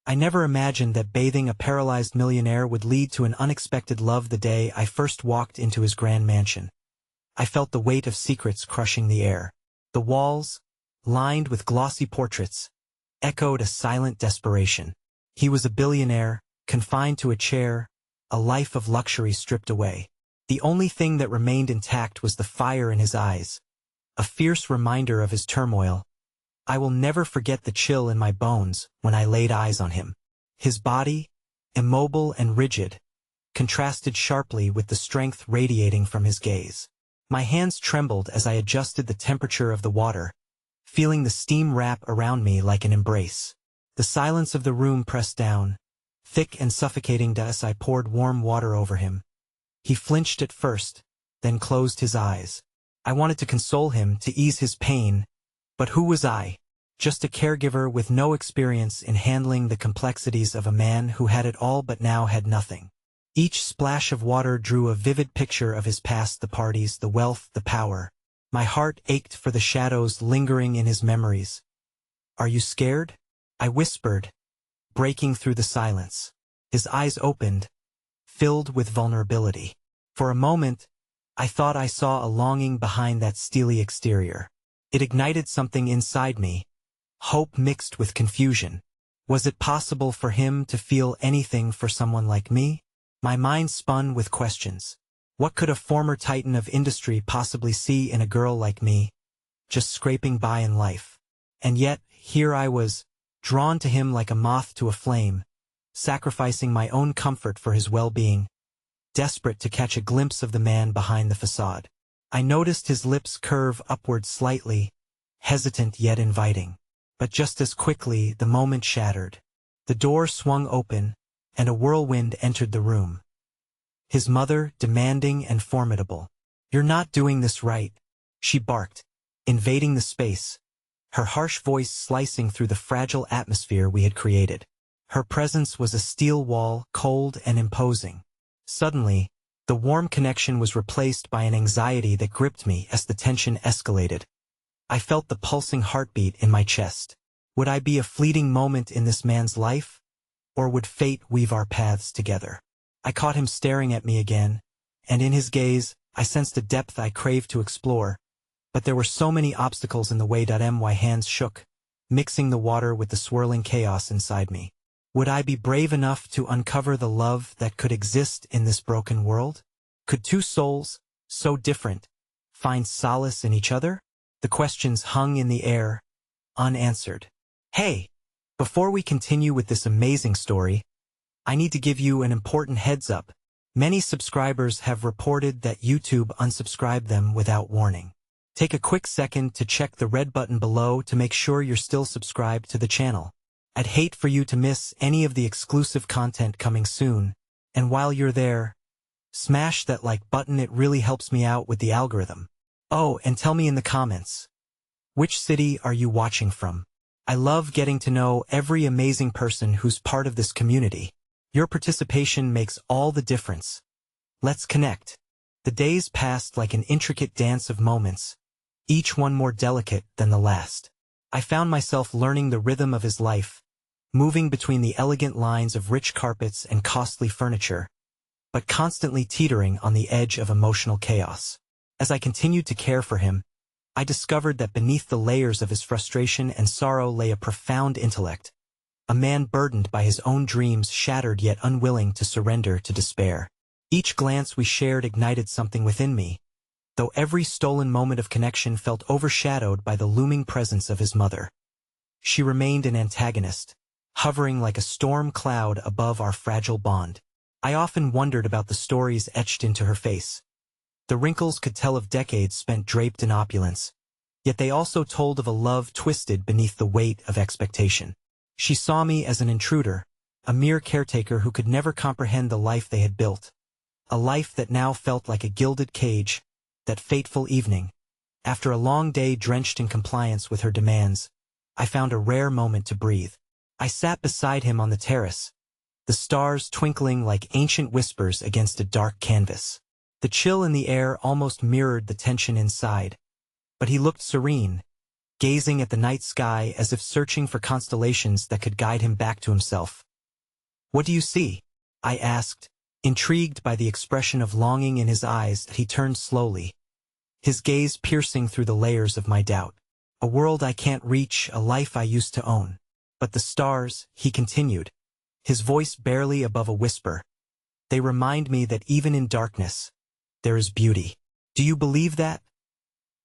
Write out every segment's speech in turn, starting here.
I never imagined that bathing a paralyzed millionaire would lead to an unexpected love the day I first walked into his grand mansion. I felt the weight of secrets crushing the air. The walls, lined with glossy portraits, echoed a silent desperation. He was a billionaire, confined to a chair, a life of luxury stripped away. The only thing that remained intact was the fire in his eyes, a fierce reminder of his turmoil. I will never forget the chill in my bones when I laid eyes on him. His body, immobile and rigid, contrasted sharply with the strength radiating from his gaze. My hands trembled as I adjusted the temperature of the water, feeling the steam wrap around me like an embrace. The silence of the room pressed down, thick and suffocating as I poured warm water over him. He flinched at first, then closed his eyes. I wanted to console him, to ease his pain, but who was I? Just a caregiver with no experience in handling the complexities of a man who had it all but now had nothing. Each splash of water drew a vivid picture of his past, the parties, the wealth, the power. My heart ached for the shadows lingering in his memories. "Are you scared?" I whispered, breaking through the silence. His eyes opened, filled with vulnerability. For a moment, I thought I saw a longing behind that steely exterior. It ignited something inside me, hope mixed with confusion. Was it possible for him to feel anything for someone like me? My mind spun with questions. What could a former titan of industry possibly see in a girl like me, just scraping by in life? And yet, here I was, drawn to him like a moth to a flame, sacrificing my own comfort for his well-being, desperate to catch a glimpse of the man behind the facade. I noticed his lips curve upward slightly, hesitant yet inviting. But just as quickly, the moment shattered. The door swung open, and a whirlwind entered the room. His mother, demanding and formidable. "You're not doing this right," she barked, invading the space, her harsh voice slicing through the fragile atmosphere we had created. Her presence was a steel wall, cold and imposing. Suddenly, the warm connection was replaced by an anxiety that gripped me as the tension escalated. I felt the pulsing heartbeat in my chest. Would I be a fleeting moment in this man's life? Or would fate weave our paths together? I caught him staring at me again, and in his gaze, I sensed a depth I craved to explore. But there were so many obstacles in the way. My hands shook, mixing the water with the swirling chaos inside me. Would I be brave enough to uncover the love that could exist in this broken world? Could two souls, so different, find solace in each other? The questions hung in the air, unanswered. Hey, before we continue with this amazing story, I need to give you an important heads up. Many subscribers have reported that YouTube unsubscribed them without warning. Take a quick second to check the red button below to make sure you're still subscribed to the channel. I'd hate for you to miss any of the exclusive content coming soon, and while you're there, smash that like button. It really helps me out with the algorithm. Oh, and tell me in the comments, which city are you watching from? I love getting to know every amazing person who's part of this community. Your participation makes all the difference. Let's connect. The days passed like an intricate dance of moments, each one more delicate than the last. I found myself learning the rhythm of his life, moving between the elegant lines of rich carpets and costly furniture, but constantly teetering on the edge of emotional chaos. As I continued to care for him, I discovered that beneath the layers of his frustration and sorrow lay a profound intellect, a man burdened by his own dreams, shattered yet unwilling to surrender to despair. Each glance we shared ignited something within me, though every stolen moment of connection felt overshadowed by the looming presence of his mother. She remained an antagonist, hovering like a storm cloud above our fragile bond. I often wondered about the stories etched into her face. The wrinkles could tell of decades spent draped in opulence, yet they also told of a love twisted beneath the weight of expectation. She saw me as an intruder, a mere caretaker who could never comprehend the life they had built, a life that now felt like a gilded cage. That fateful evening, after a long day drenched in compliance with her demands, I found a rare moment to breathe. I sat beside him on the terrace, the stars twinkling like ancient whispers against a dark canvas. The chill in the air almost mirrored the tension inside, but he looked serene, gazing at the night sky as if searching for constellations that could guide him back to himself. "What do you see?" I asked, intrigued by the expression of longing in his eyes. He turned slowly, his gaze piercing through the layers of my doubt. "A world I can't reach, a life I used to own. But the stars," he continued, his voice barely above a whisper, "they remind me that even in darkness, there is beauty. Do you believe that?"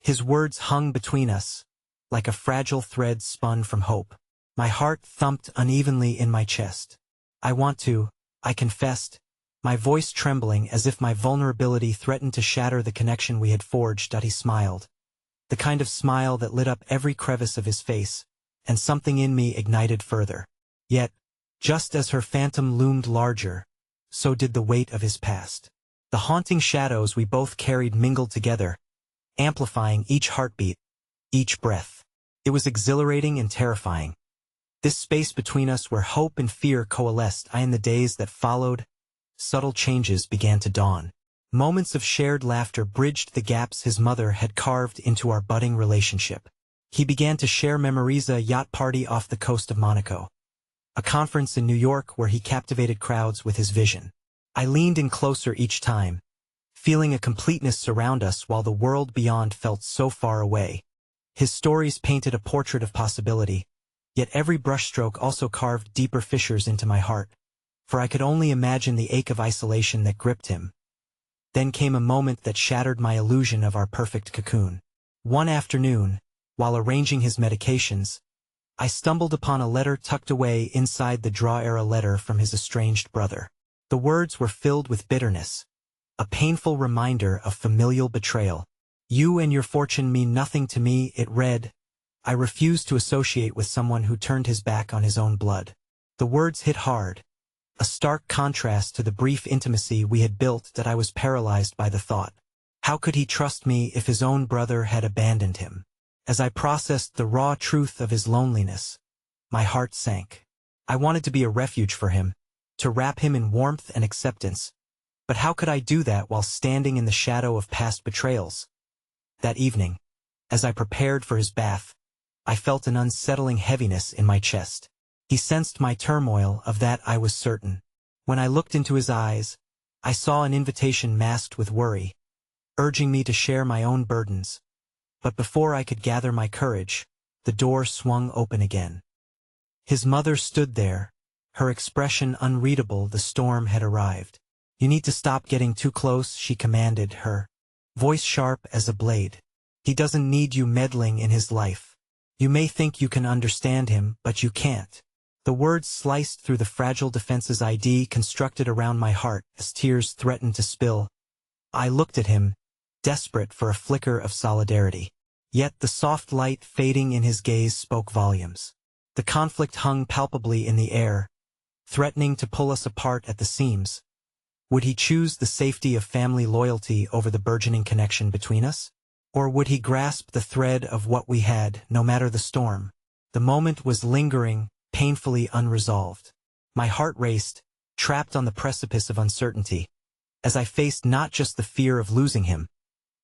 His words hung between us, like a fragile thread spun from hope. My heart thumped unevenly in my chest. "I want to," I confessed, my voice trembling as if my vulnerability threatened to shatter the connection we had forged. He smiled, the kind of smile that lit up every crevice of his face, and something in me ignited further. Yet, just as her phantom loomed larger, so did the weight of his past. The haunting shadows we both carried mingled together, amplifying each heartbeat, each breath. It was exhilarating and terrifying. This space between us where hope and fear coalesced. In the days that followed, subtle changes began to dawn. Moments of shared laughter bridged the gaps his mother had carved into our budding relationship. He began to share memories: a yacht party off the coast of Monaco, a conference in New York where he captivated crowds with his vision. I leaned in closer each time, feeling a completeness surround us while the world beyond felt so far away. His stories painted a portrait of possibility, yet every brushstroke also carved deeper fissures into my heart, for I could only imagine the ache of isolation that gripped him. Then came a moment that shattered my illusion of our perfect cocoon. One afternoon, while arranging his medications, I stumbled upon a letter tucked away inside the drawer, a letter from his estranged brother. The words were filled with bitterness, a painful reminder of familial betrayal. "You and your fortune mean nothing to me," it read. "I refuse to associate with someone who turned his back on his own blood." The words hit hard, a stark contrast to the brief intimacy we had built. That I was paralyzed by the thought. How could he trust me if his own brother had abandoned him? As I processed the raw truth of his loneliness, my heart sank. I wanted to be a refuge for him, to wrap him in warmth and acceptance. But how could I do that while standing in the shadow of past betrayals? That evening, as I prepared for his bath, I felt an unsettling heaviness in my chest. He sensed my turmoil, of that I was certain. When I looked into his eyes, I saw an invitation masked with worry, urging me to share my own burdens. But before I could gather my courage, the door swung open again. His mother stood there, her expression unreadable. The storm had arrived. "You need to stop getting too close," she commanded, her voice sharp as a blade. "He doesn't need you meddling in his life. You may think you can understand him, but you can't." The words sliced through the fragile defenses I'd constructed around my heart as tears threatened to spill. I looked at him, desperate for a flicker of solidarity. Yet the soft light fading in his gaze spoke volumes. The conflict hung palpably in the air, threatening to pull us apart at the seams. Would he choose the safety of family loyalty over the burgeoning connection between us? Or would he grasp the thread of what we had, no matter the storm? The moment was lingering, painfully unresolved. My heart raced, trapped on the precipice of uncertainty, as I faced not just the fear of losing him,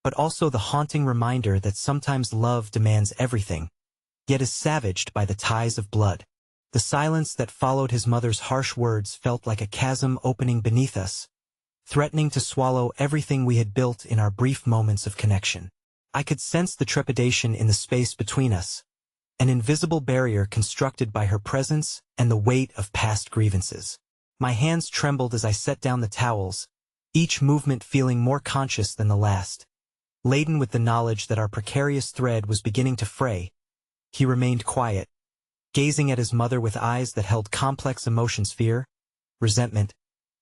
but also the haunting reminder that sometimes love demands everything, yet is savaged by the ties of blood. The silence that followed his mother's harsh words felt like a chasm opening beneath us, threatening to swallow everything we had built in our brief moments of connection. I could sense the trepidation in the space between us, an invisible barrier constructed by her presence and the weight of past grievances. My hands trembled as I set down the towels, each movement feeling more conscious than the last. Laden with the knowledge that our precarious thread was beginning to fray, he remained quiet, gazing at his mother with eyes that held complex emotions: fear, resentment,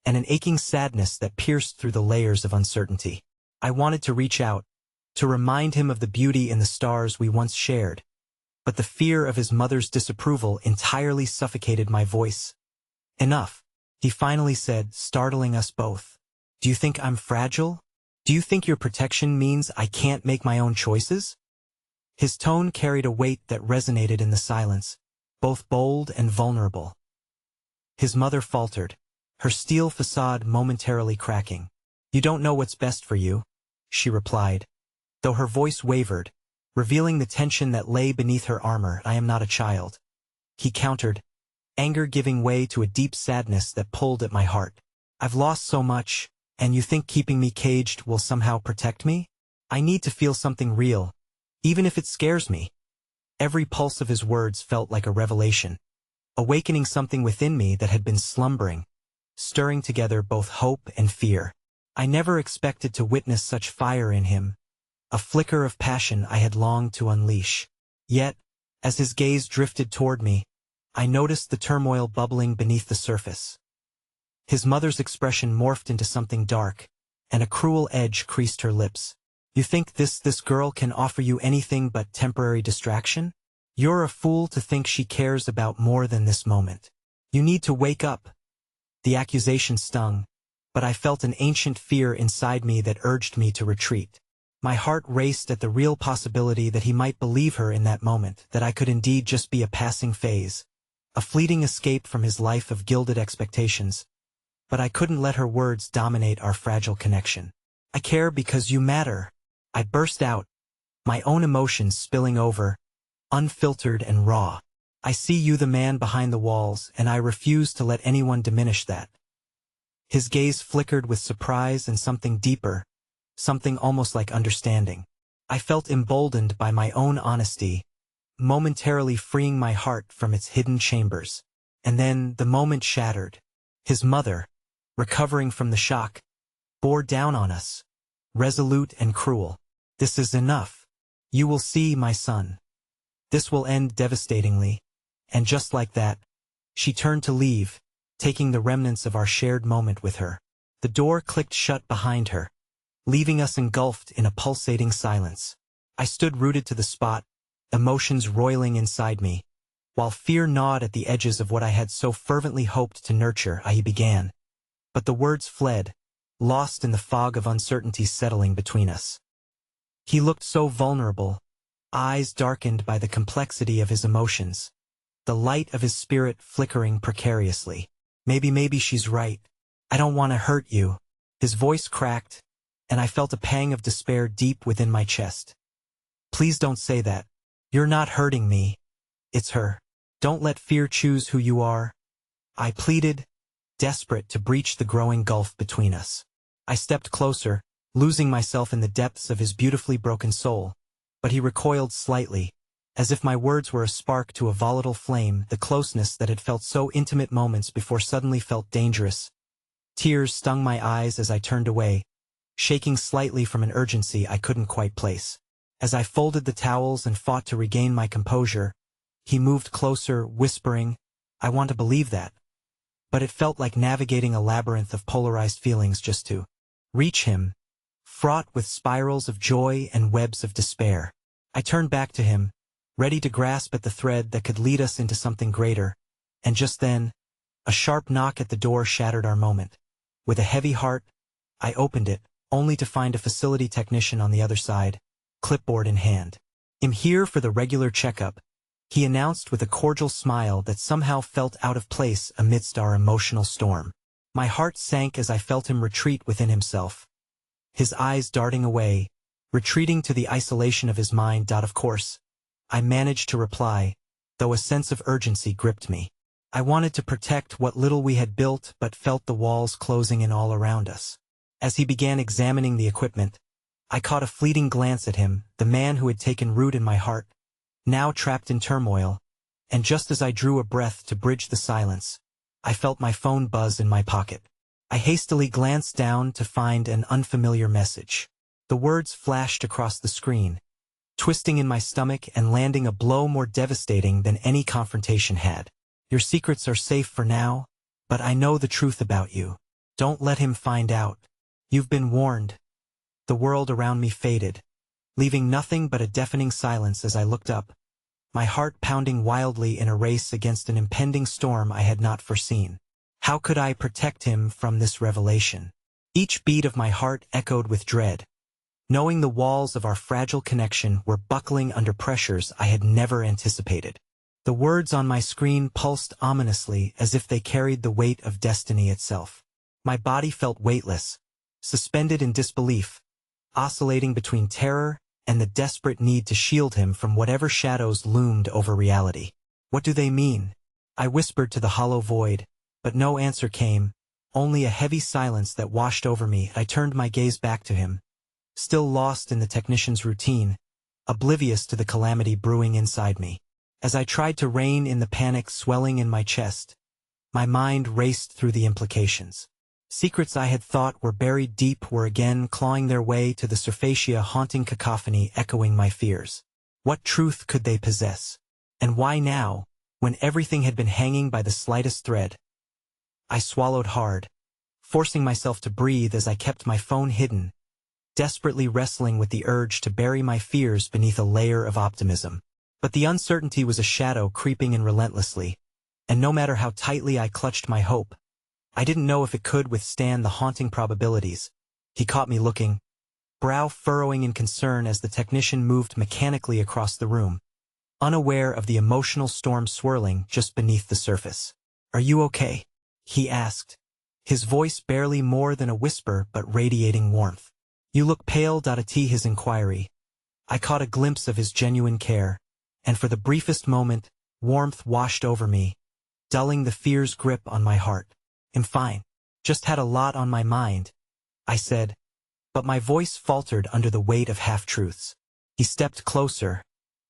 and an aching sadness that pierced through the layers of uncertainty. I wanted to reach out, to remind him of the beauty in the stars we once shared, but the fear of his mother's disapproval entirely suffocated my voice. "Enough," he finally said, startling us both. "Do you think I'm fragile? Do you think your protection means I can't make my own choices?" His tone carried a weight that resonated in the silence, both bold and vulnerable. His mother faltered, her steel facade momentarily cracking. "You don't know what's best for you," she replied, though her voice wavered, revealing the tension that lay beneath her armor. "I am not a child," he countered, anger giving way to a deep sadness that pulled at my heart. "I've lost so much, and you think keeping me caged will somehow protect me? I need to feel something real, even if it scares me." Every pulse of his words felt like a revelation, awakening something within me that had been slumbering, stirring together both hope and fear. I never expected to witness such fire in him, a flicker of passion I had longed to unleash. Yet, as his gaze drifted toward me, I noticed the turmoil bubbling beneath the surface. His mother's expression morphed into something dark, and a cruel edge creased her lips. "You think this girl can offer you anything but temporary distraction? You're a fool to think she cares about more than this moment. You need to wake up." The accusation stung, but I felt an ancient fear inside me that urged me to retreat. My heart raced at the real possibility that he might believe her in that moment, that I could indeed just be a passing phase, a fleeting escape from his life of gilded expectations. But I couldn't let her words dominate our fragile connection. "I care because you matter," I burst out, my own emotions spilling over, unfiltered and raw. "I see you, the man behind the walls, and I refuse to let anyone diminish that." His gaze flickered with surprise and something deeper, something almost like understanding. I felt emboldened by my own honesty, momentarily freeing my heart from its hidden chambers. And then the moment shattered. His mother, recovering from the shock, bore down on us, resolute and cruel. "This is enough. You will see, my son. This will end devastatingly." And just like that, she turned to leave, taking the remnants of our shared moment with her. The door clicked shut behind her, leaving us engulfed in a pulsating silence. I stood rooted to the spot, emotions roiling inside me, while fear gnawed at the edges of what I had so fervently hoped to nurture. He began, but the words fled, lost in the fog of uncertainty settling between us. He looked so vulnerable, eyes darkened by the complexity of his emotions, the light of his spirit flickering precariously. Maybe she's right. I don't want to hurt you." His voice cracked, and I felt a pang of despair deep within my chest. "Please don't say that. You're not hurting me. It's her. Don't let fear choose who you are," I pleaded, desperate to breach the growing gulf between us. I stepped closer, losing myself in the depths of his beautifully broken soul, but he recoiled slightly, as if my words were a spark to a volatile flame. The closeness that had felt so intimate moments before suddenly felt dangerous. Tears stung my eyes as I turned away, shaking slightly from an urgency I couldn't quite place. As I folded the towels and fought to regain my composure, he moved closer, whispering, "I want to believe that." But it felt like navigating a labyrinth of polarized feelings just to reach him, fraught with spirals of joy and webs of despair. I turned back to him, ready to grasp at the thread that could lead us into something greater, and just then, a sharp knock at the door shattered our moment. With a heavy heart, I opened it, only to find a facility technician on the other side, clipboard in hand. "I'm here for the regular checkup," he announced with a cordial smile that somehow felt out of place amidst our emotional storm. My heart sank as I felt him retreat within himself, his eyes darting away, retreating to the isolation of his mind. Of course, I managed to reply, though a sense of urgency gripped me. I wanted to protect what little we had built, but felt the walls closing in all around us. As he began examining the equipment, I caught a fleeting glance at him, the man who had taken root in my heart, now trapped in turmoil, and just as I drew a breath to bridge the silence, I felt my phone buzz in my pocket. I hastily glanced down to find an unfamiliar message. The words flashed across the screen, twisting in my stomach and landing a blow more devastating than any confrontation had. "Your secrets are safe for now, but I know the truth about you. Don't let him find out. You've been warned." The world around me faded, leaving nothing but a deafening silence as I looked up, my heart pounding wildly in a race against an impending storm I had not foreseen. How could I protect him from this revelation? Each beat of my heart echoed with dread, knowing the walls of our fragile connection were buckling under pressures I had never anticipated. The words on my screen pulsed ominously as if they carried the weight of destiny itself. My body felt weightless, suspended in disbelief, oscillating between terror and the desperate need to shield him from whatever shadows loomed over reality. "What do they mean?" I whispered to the hollow void, but no answer came, only a heavy silence that washed over me. I turned my gaze back to him, still lost in the technician's routine, oblivious to the calamity brewing inside me. As I tried to rein in the panic swelling in my chest, my mind raced through the implications. Secrets I had thought were buried deep were again clawing their way to the surface, a haunting cacophony echoing my fears. What truth could they possess? And why now, when everything had been hanging by the slightest thread? I swallowed hard, forcing myself to breathe as I kept my phone hidden, desperately wrestling with the urge to bury my fears beneath a layer of optimism. But the uncertainty was a shadow creeping in relentlessly, and no matter how tightly I clutched my hope, I didn't know if it could withstand the haunting probabilities. He caught me looking, brow furrowing in concern as the technician moved mechanically across the room, unaware of the emotional storm swirling just beneath the surface. "Are you okay?" he asked, his voice barely more than a whisper but radiating warmth. "You look pale." His inquiry. I caught a glimpse of his genuine care, and for the briefest moment, warmth washed over me, dulling the fear's grip on my heart. "I'm fine. Just had a lot on my mind," I said, but my voice faltered under the weight of half-truths. He stepped closer,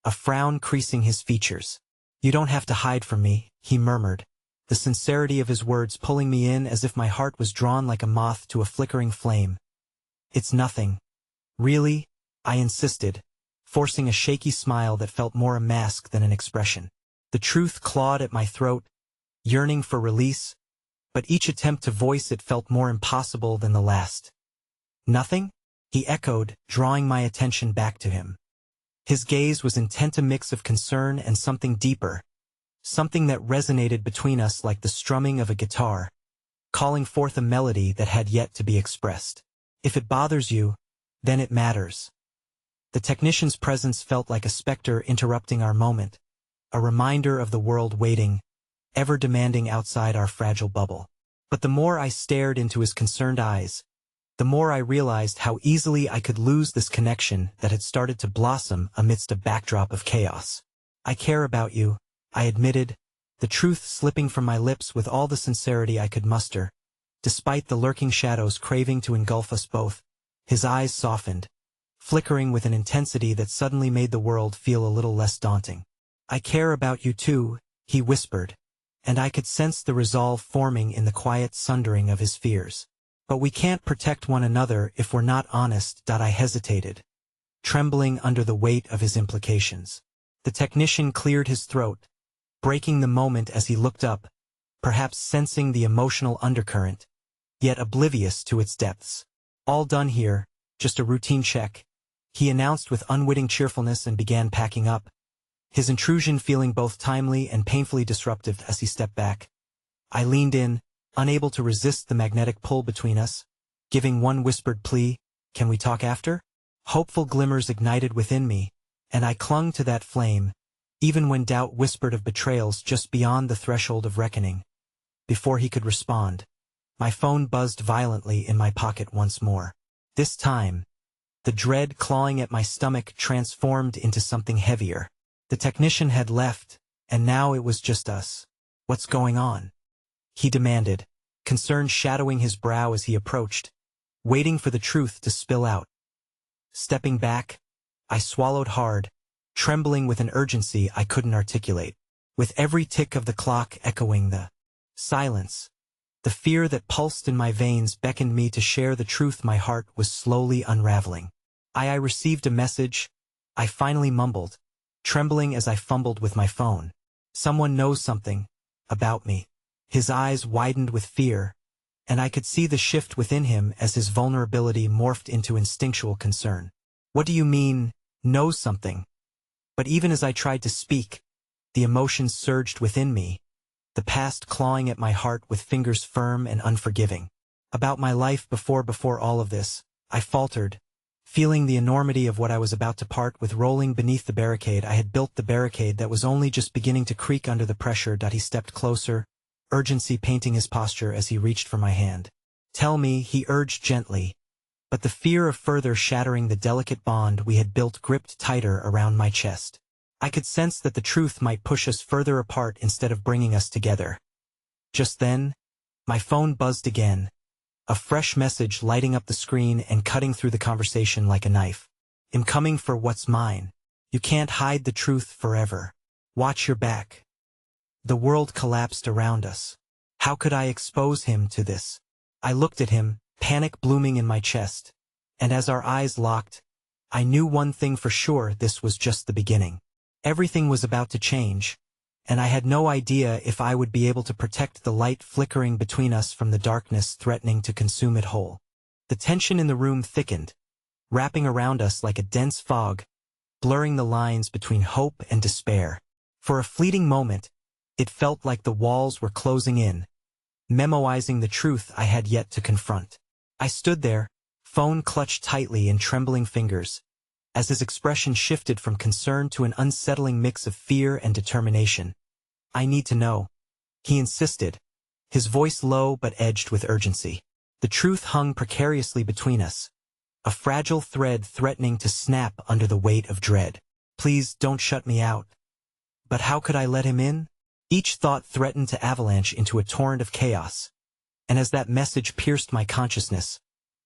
a frown creasing his features. "You don't have to hide from me," he murmured, the sincerity of his words pulling me in as if my heart was drawn like a moth to a flickering flame. "It's nothing. Really?" I insisted, forcing a shaky smile that felt more a mask than an expression. The truth clawed at my throat, yearning for release, but each attempt to voice it felt more impossible than the last. "Nothing?" he echoed, drawing my attention back to him. His gaze was intent, a mix of concern and something deeper, something that resonated between us like the strumming of a guitar, calling forth a melody that had yet to be expressed. "If it bothers you, then it matters." The technician's presence felt like a specter interrupting our moment, a reminder of the world waiting, ever demanding outside our fragile bubble. But the more I stared into his concerned eyes, the more I realized how easily I could lose this connection that had started to blossom amidst a backdrop of chaos. "I care about you," I admitted, the truth slipping from my lips with all the sincerity I could muster. Despite the lurking shadows craving to engulf us both, his eyes softened, flickering with an intensity that suddenly made the world feel a little less daunting. "I care about you too," he whispered, and I could sense the resolve forming in the quiet sundering of his fears. "But we can't protect one another if we're not honest." I hesitated, trembling under the weight of his implications. The technician cleared his throat, breaking the moment as he looked up, perhaps sensing the emotional undercurrent, yet oblivious to its depths. "All done here, just a routine check," he announced with unwitting cheerfulness and began packing up, his intrusion feeling both timely and painfully disruptive as he stepped back. I leaned in, unable to resist the magnetic pull between us, giving one whispered plea, "Can we talk after?" Hopeful glimmers ignited within me, and I clung to that flame, even when doubt whispered of betrayals just beyond the threshold of reckoning. Before he could respond, my phone buzzed violently in my pocket once more. This time, the dread clawing at my stomach transformed into something heavier. The technician had left, and now it was just us. "What's going on?" he demanded, concern shadowing his brow as he approached, waiting for the truth to spill out. Stepping back, I swallowed hard, trembling with an urgency I couldn't articulate. With every tick of the clock echoing the silence, the fear that pulsed in my veins beckoned me to share the truth my heart was slowly unraveling. I received a message," I finally mumbled, trembling as I fumbled with my phone. "Someone knows something about me." His eyes widened with fear, and I could see the shift within him as his vulnerability morphed into instinctual concern. "What do you mean, knows something?" But even as I tried to speak, the emotions surged within me, the past clawing at my heart with fingers firm and unforgiving. "About my life before all of this," I faltered, feeling the enormity of what I was about to part with rolling beneath the barricade. I had built the barricade that was only just beginning to creak under the pressure. He stepped closer, urgency painting his posture as he reached for my hand. "Tell me," he urged gently, but the fear of further shattering the delicate bond we had built gripped tighter around my chest. I could sense that the truth might push us further apart instead of bringing us together. Just then, my phone buzzed again, a fresh message lighting up the screen and cutting through the conversation like a knife. "I'm coming for what's mine. You can't hide the truth forever. Watch your back." The world collapsed around us. How could I expose him to this? I looked at him, panic blooming in my chest, and as our eyes locked, I knew one thing for sure: this was just the beginning. Everything was about to change, and I had no idea if I would be able to protect the light flickering between us from the darkness threatening to consume it whole. The tension in the room thickened, wrapping around us like a dense fog, blurring the lines between hope and despair. For a fleeting moment, it felt like the walls were closing in, memoizing the truth I had yet to confront. I stood there, phone clutched tightly in trembling fingers, as his expression shifted from concern to an unsettling mix of fear and determination. "I need to know," he insisted, his voice low but edged with urgency. The truth hung precariously between us, a fragile thread threatening to snap under the weight of dread. "Please don't shut me out." But how could I let him in? Each thought threatened to avalanche into a torrent of chaos, and as that message pierced my consciousness,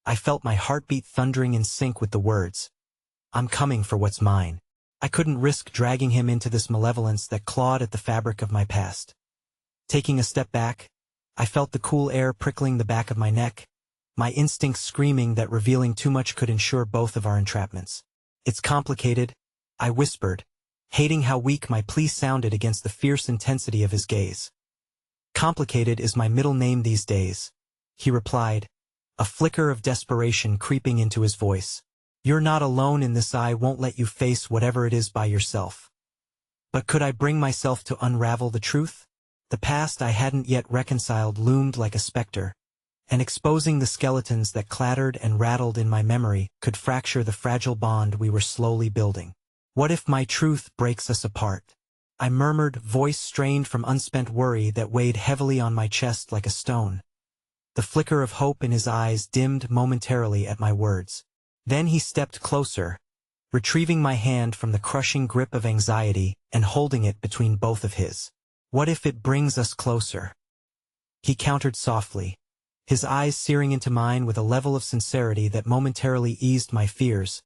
I felt my heartbeat thundering in sync with the words, "I'm coming for what's mine." I couldn't risk dragging him into this malevolence that clawed at the fabric of my past. Taking a step back, I felt the cool air prickling the back of my neck, my instincts screaming that revealing too much could ensure both of our entrapments. "It's complicated," I whispered, hating how weak my plea sounded against the fierce intensity of his gaze. "Complicated is my middle name these days," he replied, a flicker of desperation creeping into his voice. "You're not alone in this. I won't let you face whatever it is by yourself." But could I bring myself to unravel the truth? The past I hadn't yet reconciled loomed like a specter, and exposing the skeletons that clattered and rattled in my memory could fracture the fragile bond we were slowly building. "What if my truth breaks us apart?" I murmured, voice strained from unspent worry that weighed heavily on my chest like a stone. The flicker of hope in his eyes dimmed momentarily at my words. Then he stepped closer, retrieving my hand from the crushing grip of anxiety and holding it between both of his. "What if it brings us closer?" He countered softly, his eyes searing into mine with a level of sincerity that momentarily eased my fears.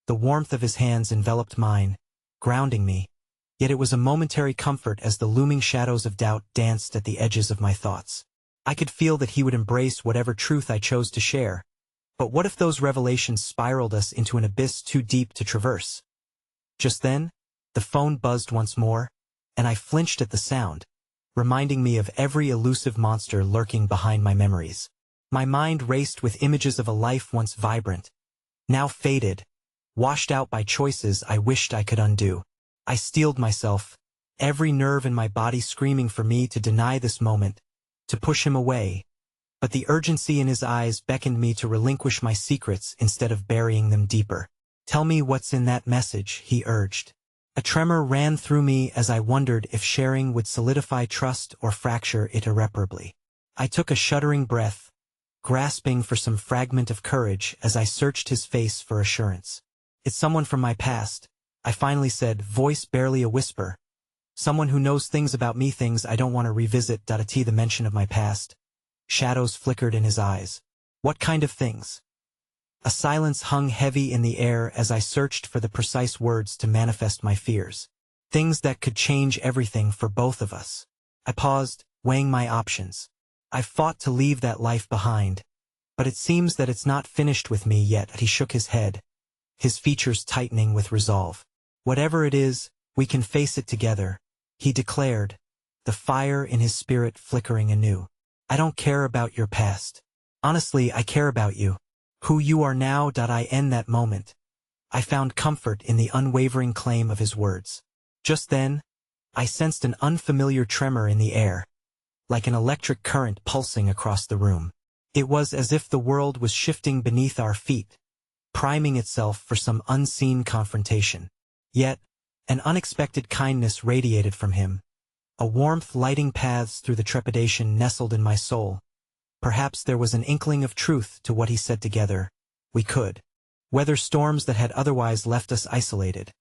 The warmth of his hands enveloped mine, grounding me, yet it was a momentary comfort as the looming shadows of doubt danced at the edges of my thoughts. I could feel that he would embrace whatever truth I chose to share. But what if those revelations spiraled us into an abyss too deep to traverse? Just then, the phone buzzed once more, and I flinched at the sound, reminding me of every elusive monster lurking behind my memories. My mind raced with images of a life once vibrant, now faded, washed out by choices I wished I could undo. I steeled myself, every nerve in my body screaming for me to deny this moment, to push him away. But the urgency in his eyes beckoned me to relinquish my secrets instead of burying them deeper. "Tell me what's in that message," he urged. A tremor ran through me as I wondered if sharing would solidify trust or fracture it irreparably. I took a shuddering breath, grasping for some fragment of courage as I searched his face for assurance. "It's someone from my past," I finally said, voice barely a whisper. "Someone who knows things about me, things I don't want to revisit." The mention of my past. Shadows flickered in his eyes. "What kind of things?" A silence hung heavy in the air as I searched for the precise words to manifest my fears. "Things that could change everything for both of us." I paused, weighing my options. I've fought to leave that life behind, but it seems that it's not finished with me yet. He shook his head, his features tightening with resolve. "Whatever it is, we can face it together," he declared, the fire in his spirit flickering anew. "I don't care about your past. Honestly, I care about you. Who you are now." I end that moment. I found comfort in the unwavering claim of his words. Just then, I sensed an unfamiliar tremor in the air, like an electric current pulsing across the room. It was as if the world was shifting beneath our feet, priming itself for some unseen confrontation. Yet, an unexpected kindness radiated from him, a warmth lighting paths through the trepidation nestled in my soul. Perhaps there was an inkling of truth to what he said together, we could. Weather storms that had otherwise left us isolated.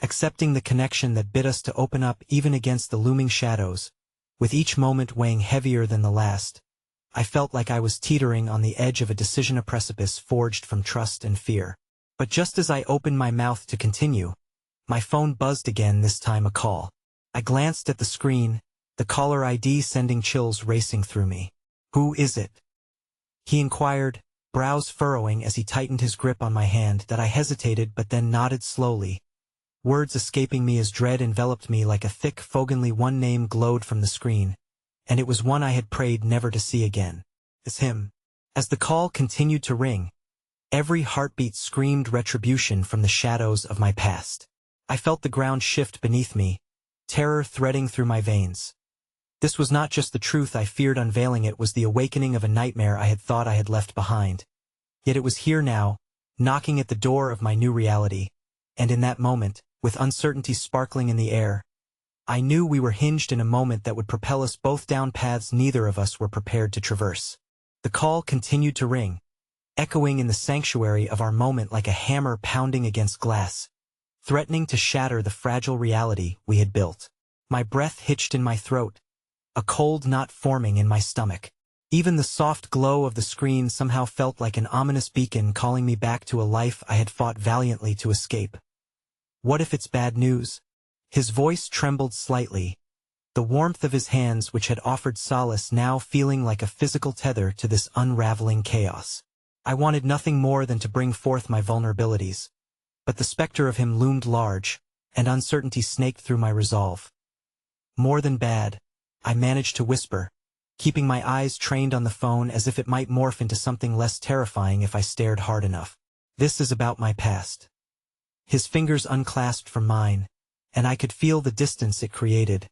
Accepting the connection that bid us to open up even against the looming shadows, with each moment weighing heavier than the last, I felt like I was teetering on the edge of a decision, a precipice forged from trust and fear. But just as I opened my mouth to continue, my phone buzzed again, this time a call. I glanced at the screen, the caller ID sending chills racing through me. "Who is it?" he inquired, brows furrowing as he tightened his grip on my hand. That I hesitated but then nodded slowly, words escaping me as dread enveloped me like a thick fog. Only one name glowed from the screen, and it was one I had prayed never to see again. "It's him." As the call continued to ring, every heartbeat screamed retribution from the shadows of my past. I felt the ground shift beneath me, terror threading through my veins. This was not just the truth I feared unveiling, it was the awakening of a nightmare I had thought I had left behind. Yet it was here now, knocking at the door of my new reality, and in that moment, with uncertainty sparkling in the air, I knew we were hinged in a moment that would propel us both down paths neither of us were prepared to traverse. The call continued to ring, echoing in the sanctuary of our moment like a hammer pounding against glass, threatening to shatter the fragile reality we had built. My breath hitched in my throat, a cold knot forming in my stomach. Even the soft glow of the screen somehow felt like an ominous beacon calling me back to a life I had fought valiantly to escape. "What if it's bad news?" His voice trembled slightly, the warmth of his hands which had offered solace now feeling like a physical tether to this unraveling chaos. I wanted nothing more than to bring forth my vulnerabilities, but the specter of him loomed large, and uncertainty snaked through my resolve. "More than bad," I managed to whisper, keeping my eyes trained on the phone as if it might morph into something less terrifying if I stared hard enough. "This is about my past." His fingers unclasped from mine, and I could feel the distance it created,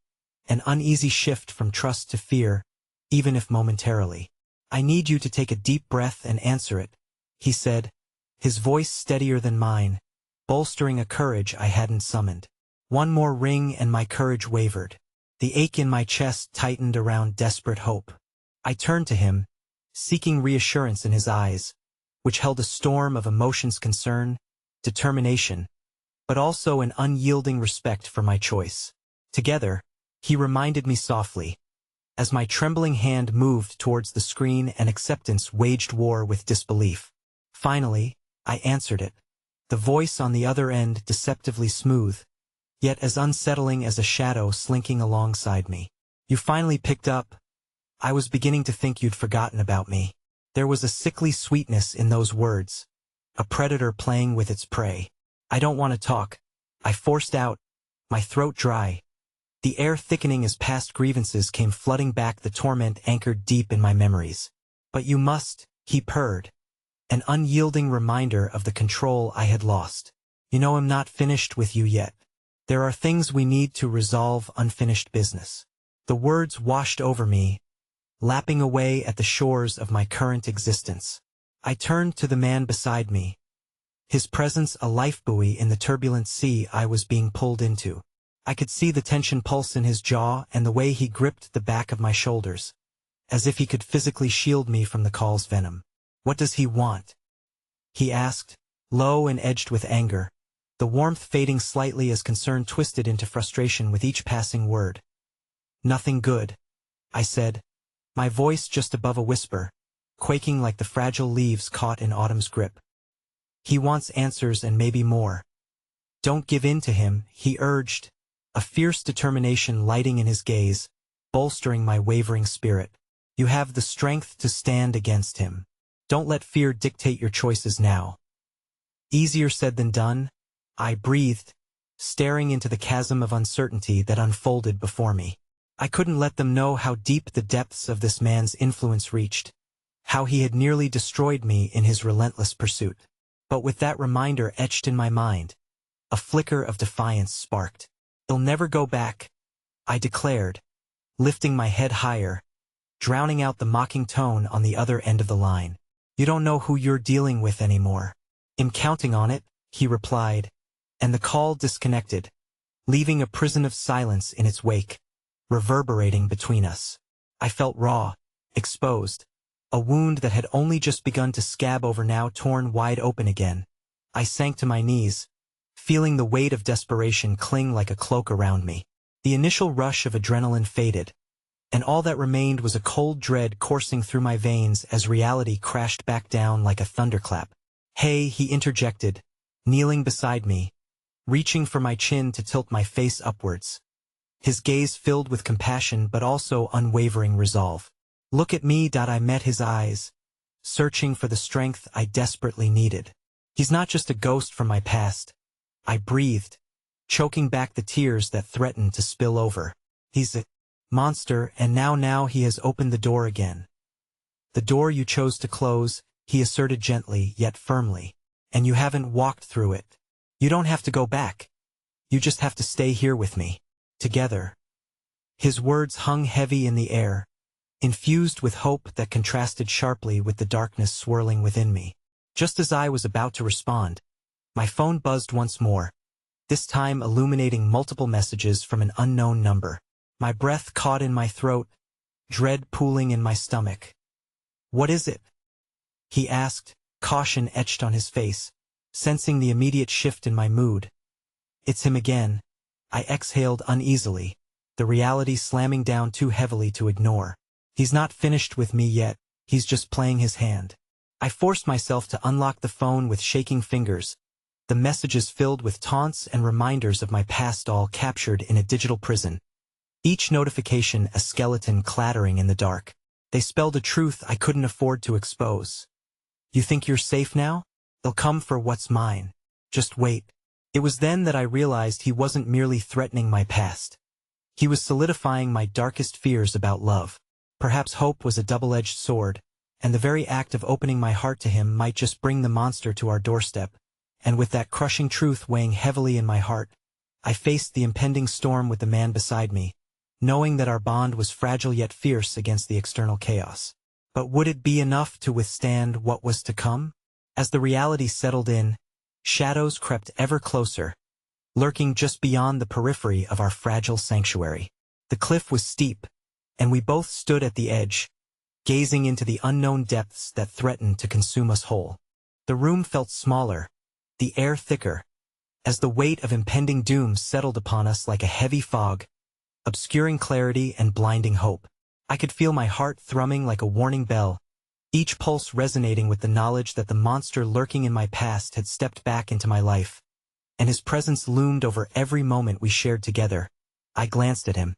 an uneasy shift from trust to fear, even if momentarily. "I need you to take a deep breath and answer it," he said, his voice steadier than mine, bolstering a courage I hadn't summoned. One more ring and my courage wavered. The ache in my chest tightened around desperate hope. I turned to him, seeking reassurance in his eyes, which held a storm of emotions: concern, determination, but also an unyielding respect for my choice. Together, he reminded me softly, as my trembling hand moved towards the screen and acceptance waged war with disbelief. Finally, I answered it, the voice on the other end deceptively smooth, yet as unsettling as a shadow slinking alongside me. "You finally picked up. I was beginning to think you'd forgotten about me." There was a sickly sweetness in those words, a predator playing with its prey. "I don't want to talk," I forced out, my throat dry, the air thickening as past grievances came flooding back, the torment anchored deep in my memories. "But you must," he purred, an unyielding reminder of the control I had lost. "You know I'm not finished with you yet. There are things we need to resolve, unfinished business." The words washed over me, lapping away at the shores of my current existence. I turned to the man beside me, his presence a lifebuoy in the turbulent sea I was being pulled into. I could see the tension pulse in his jaw and the way he gripped the back of my shoulders, as if he could physically shield me from the call's venom. "What does he want?" he asked, low and edged with anger, the warmth fading slightly as concern twisted into frustration with each passing word. "Nothing good," I said, my voice just above a whisper, quaking like the fragile leaves caught in autumn's grip. "He wants answers and maybe more. Don't give in to him," he urged, a fierce determination lighting in his gaze, bolstering my wavering spirit. "You have the strength to stand against him. Don't let fear dictate your choices now." Easier said than done, I breathed, staring into the chasm of uncertainty that unfolded before me. I couldn't let them know how deep the depths of this man's influence reached, how he had nearly destroyed me in his relentless pursuit. But with that reminder etched in my mind, a flicker of defiance sparked. "He'll never go back," I declared, lifting my head higher, drowning out the mocking tone on the other end of the line. "You don't know who you're dealing with anymore." "I'm counting on it," he replied, and the call disconnected, leaving a prison of silence in its wake, reverberating between us. I felt raw, exposed, A wound that had only just begun to scab over now torn wide open again. I sank to my knees, feeling the weight of desperation cling like a cloak around me. The initial rush of adrenaline faded, and all that remained was a cold dread coursing through my veins as reality crashed back down like a thunderclap. "Hey," he interjected, kneeling beside me, reaching for my chin to tilt my face upwards. His gaze filled with compassion but also unwavering resolve. "Look at me." I met his eyes, searching for the strength I desperately needed. "He's not just a ghost from my past," I breathed, choking back the tears that threatened to spill over. "He's a monster, and now he has opened the door again. The door you chose to close," he asserted gently yet firmly. "And you haven't walked through it. You don't have to go back. You just have to stay here with me. Together." His words hung heavy in the air, infused with hope that contrasted sharply with the darkness swirling within me. Just as I was about to respond, my phone buzzed once more, this time illuminating multiple messages from an unknown number. My breath caught in my throat, dread pooling in my stomach. "What is it?" he asked, caution etched on his face, sensing the immediate shift in my mood. "It's him again." I exhaled uneasily, the reality slamming down too heavily to ignore. "He's not finished with me yet, he's just playing his hand." I forced myself to unlock the phone with shaking fingers, the messages filled with taunts and reminders of my past all captured in a digital prison. Each notification a skeleton clattering in the dark. They spelled a truth I couldn't afford to expose. "You think you're safe now? They'll come for what's mine. Just wait." It was then that I realized he wasn't merely threatening my past. He was solidifying my darkest fears about love. Perhaps hope was a double-edged sword, and the very act of opening my heart to him might just bring the monster to our doorstep. And with that crushing truth weighing heavily in my heart, I faced the impending storm with the man beside me, knowing that our bond was fragile yet fierce against the external chaos. But would it be enough to withstand what was to come? As the reality settled in, shadows crept ever closer, lurking just beyond the periphery of our fragile sanctuary. The cliff was steep, and we both stood at the edge, gazing into the unknown depths that threatened to consume us whole. The room felt smaller, the air thicker, as the weight of impending doom settled upon us like a heavy fog, obscuring clarity and blinding hope. I could feel my heart thrumming like a warning bell, each pulse resonating with the knowledge that the monster lurking in my past had stepped back into my life, and his presence loomed over every moment we shared together. I glanced at him,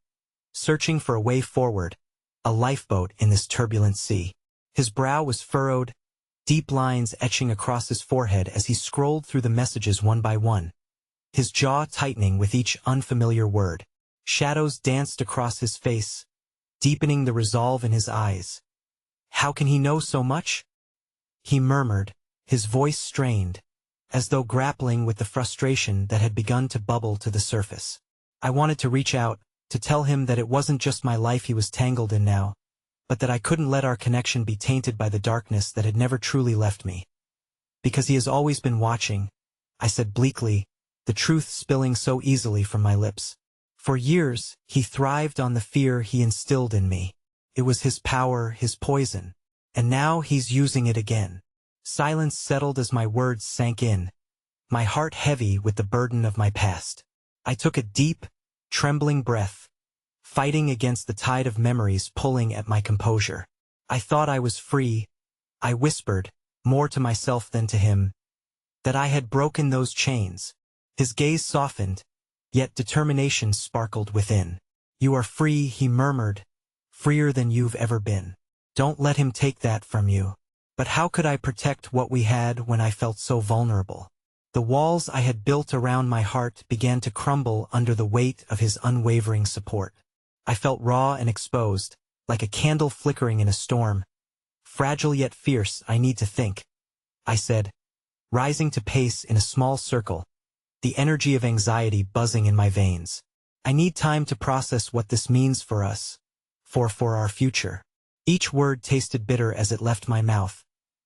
searching for a way forward, a lifeboat in this turbulent sea. His brow was furrowed, deep lines etching across his forehead as he scrolled through the messages one by one, his jaw tightening with each unfamiliar word. Shadows danced across his face, deepening the resolve in his eyes. "How can he know so much?" he murmured, his voice strained, as though grappling with the frustration that had begun to bubble to the surface. I wanted to reach out, to tell him that it wasn't just my life he was tangled in now, but that I couldn't let our connection be tainted by the darkness that had never truly left me. "Because he has always been watching," I said bleakly, the truth spilling so easily from my lips. "For years, he thrived on the fear he instilled in me. It was his power, his poison. And now he's using it again." Silence settled as my words sank in, my heart heavy with the burden of my past. I took a deep, trembling breath, fighting against the tide of memories pulling at my composure. I thought I was free. I whispered, more to myself than to him, that I had broken those chains. His gaze softened, yet determination sparkled within. "You are free," he murmured, "freer than you've ever been. Don't let him take that from you." But how could I protect what we had when I felt so vulnerable? The walls I had built around my heart began to crumble under the weight of his unwavering support. I felt raw and exposed, like a candle flickering in a storm. "Fragile yet fierce, I need to think," I said, rising to pace in a small circle, the energy of anxiety buzzing in my veins. "I need time to process what this means for us, for our future." Each word tasted bitter as it left my mouth,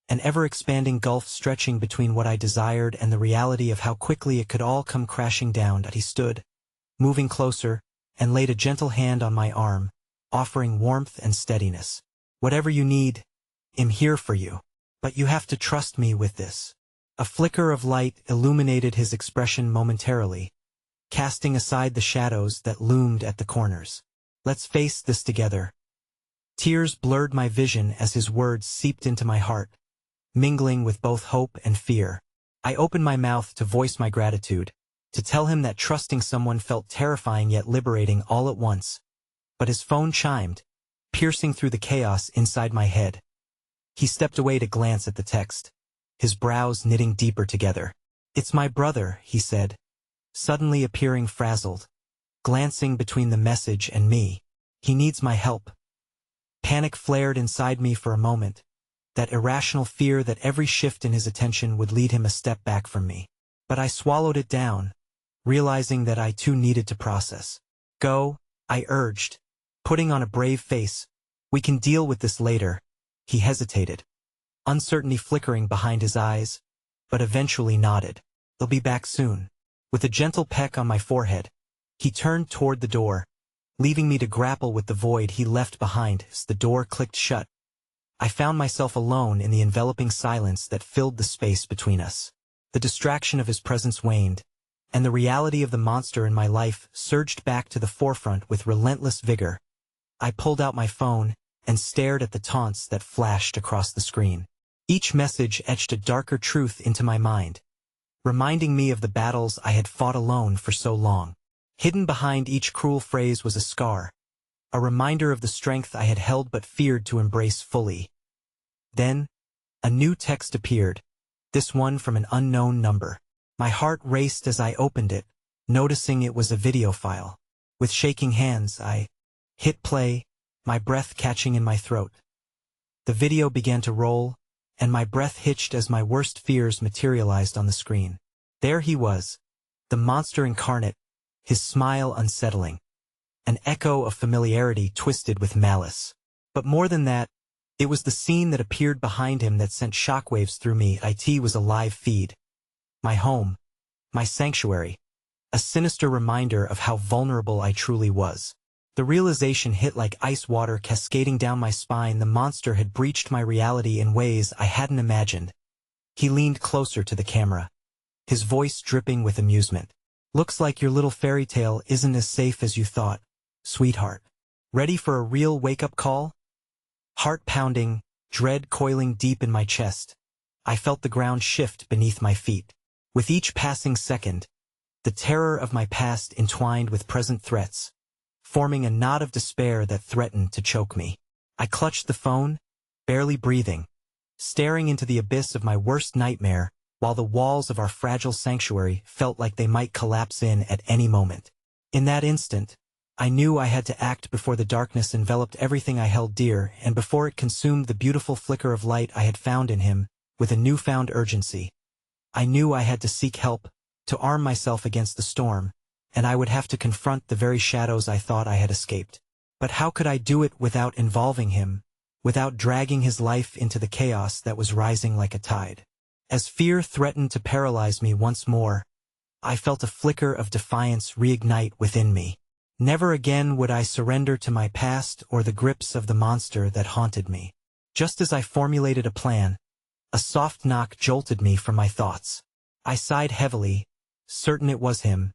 an ever-expanding gulf stretching between what I desired and the reality of how quickly it could all come crashing down. He stood, moving closer, and laid a gentle hand on my arm, offering warmth and steadiness. "Whatever you need," am here for you. But you have to trust me with this. A flicker of light illuminated his expression momentarily, casting aside the shadows that loomed at the corners. Let's face this together. Tears blurred my vision as his words seeped into my heart, mingling with both hope and fear. I opened my mouth to voice my gratitude, to tell him that trusting someone felt terrifying yet liberating all at once. But his phone chimed, piercing through the chaos inside my head. He stepped away to glance at the text, his brows knitting deeper together. "It's my brother," he said, suddenly appearing frazzled, glancing between the message and me. "He needs my help." Panic flared inside me for a moment, that irrational fear that every shift in his attention would lead him a step back from me. But I swallowed it down, realizing that I too needed to process. "Go," I urged, putting on a brave face. "We can deal with this later." He hesitated, uncertainty flickering behind his eyes, but eventually nodded. "They'll be back soon." With a gentle peck on my forehead, he turned toward the door, leaving me to grapple with the void he left behind as the door clicked shut. I found myself alone in the enveloping silence that filled the space between us. The distraction of his presence waned, and the reality of the monster in my life surged back to the forefront with relentless vigor. I pulled out my phone and stared at the taunts that flashed across the screen. Each message etched a darker truth into my mind, reminding me of the battles I had fought alone for so long. Hidden behind each cruel phrase was a scar, a reminder of the strength I had held but feared to embrace fully. Then, a new text appeared, this one from an unknown number. My heart raced as I opened it, noticing it was a video file. With shaking hands, I hit play, my breath catching in my throat. The video began to roll, and my breath hitched as my worst fears materialized on the screen. There he was, the monster incarnate, his smile unsettling, an echo of familiarity twisted with malice. But more than that, it was the scene that appeared behind him that sent shockwaves through me. It was a live feed. My home, my sanctuary, a sinister reminder of how vulnerable I truly was. The realization hit like ice water cascading down my spine. The monster had breached my reality in ways I hadn't imagined. He leaned closer to the camera, his voice dripping with amusement. "Looks like your little fairy tale isn't as safe as you thought, sweetheart. Ready for a real wake-up call?" Heart pounding, dread coiling deep in my chest, I felt the ground shift beneath my feet. With each passing second, the terror of my past entwined with present threats, forming a knot of despair that threatened to choke me. I clutched the phone, barely breathing, staring into the abyss of my worst nightmare, while the walls of our fragile sanctuary felt like they might collapse in at any moment. In that instant, I knew I had to act before the darkness enveloped everything I held dear and before it consumed the beautiful flicker of light I had found in him. With a newfound urgency, I knew I had to seek help, to arm myself against the storm, and I would have to confront the very shadows I thought I had escaped. But how could I do it without involving him, without dragging his life into the chaos that was rising like a tide? As fear threatened to paralyze me once more, I felt a flicker of defiance reignite within me. Never again would I surrender to my past or the grips of the monster that haunted me. Just as I formulated a plan, a soft knock jolted me from my thoughts. I sighed heavily, certain it was him,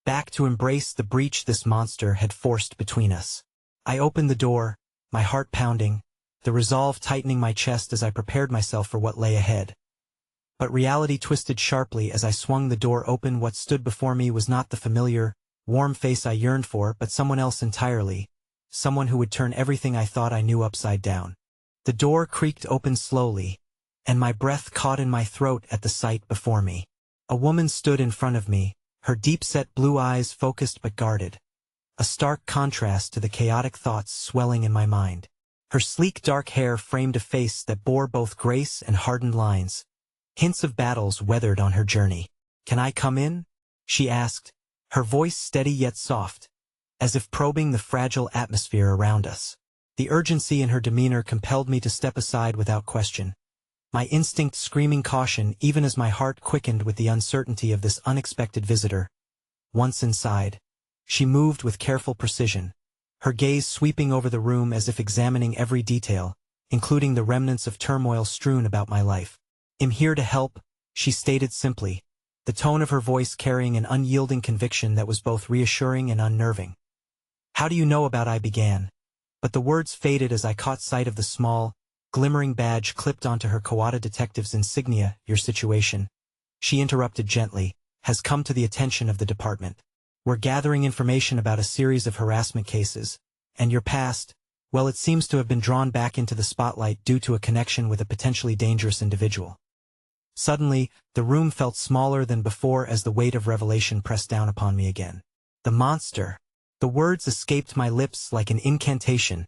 back to embrace the breach this monster had forced between us. I opened the door, my heart pounding, the resolve tightening my chest as I prepared myself for what lay ahead. But reality twisted sharply as I swung the door open. What stood before me was not the familiar, warm face I yearned for, but someone else entirely, someone who would turn everything I thought I knew upside down. The door creaked open slowly, and my breath caught in my throat at the sight before me. A woman stood in front of me, her deep-set blue eyes focused but guarded, a stark contrast to the chaotic thoughts swelling in my mind. Her sleek dark hair framed a face that bore both grace and hardened lines, hints of battles weathered on her journey. "Can I come in?" she asked, her voice steady yet soft, as if probing the fragile atmosphere around us. The urgency in her demeanor compelled me to step aside without question, my instinct screaming caution even as my heart quickened with the uncertainty of this unexpected visitor. Once inside, she moved with careful precision, her gaze sweeping over the room as if examining every detail, including the remnants of turmoil strewn about my life. "I'm here to help," she stated simply, the tone of her voice carrying an unyielding conviction that was both reassuring and unnerving. "How do you know about?" I began, but the words faded as I caught sight of the small, glimmering badge clipped onto her Kawada detective's insignia. "Your situation," she interrupted gently, "has come to the attention of the department. We're gathering information about a series of harassment cases, and your past, well, it seems to have been drawn back into the spotlight due to a connection with a potentially dangerous individual." Suddenly, the room felt smaller than before as the weight of revelation pressed down upon me again. "The monster." The words escaped my lips like an incantation,